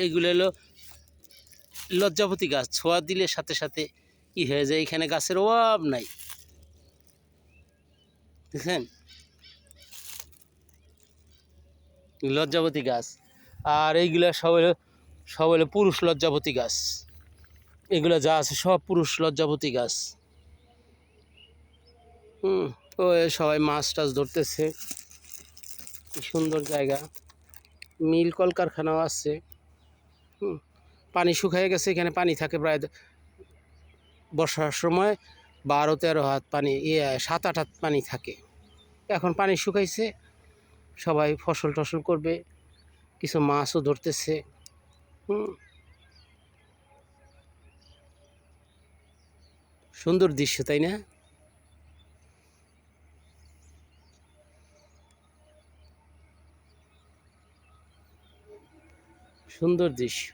এইগুলো হলো লজ্জাপতি গাছ। ছোঁয়া দিলে সাথে সাথে কি হয়ে যায়, এখানে গাছের অভাব নাই, দেখছেন? লজ্জাপতি গাছ। আর এইগুলা সব হলো পুরুষ লজ্জাপতি গাছ। এগুলো যা আছে সব পুরুষ লজ্জাপতি গাছ। ও সবাই মাছ টাছ ধরতেছে। কি সুন্দর জায়গা, মিল কলকারখানাও আছে। পানি শুকিয়ে গেছে, এখানে পানি থাকে প্রায় বর্ষার সময় 12-13 হাত পানি, 7-8 হাত পানি থাকে। এখন পানি শুকাইছে, সবাই ফসল টসল করবে, কিছু মাছও ধরতেছে। সুন্দর দৃশ্য, তাই না? সুন্দর দৃশ্য।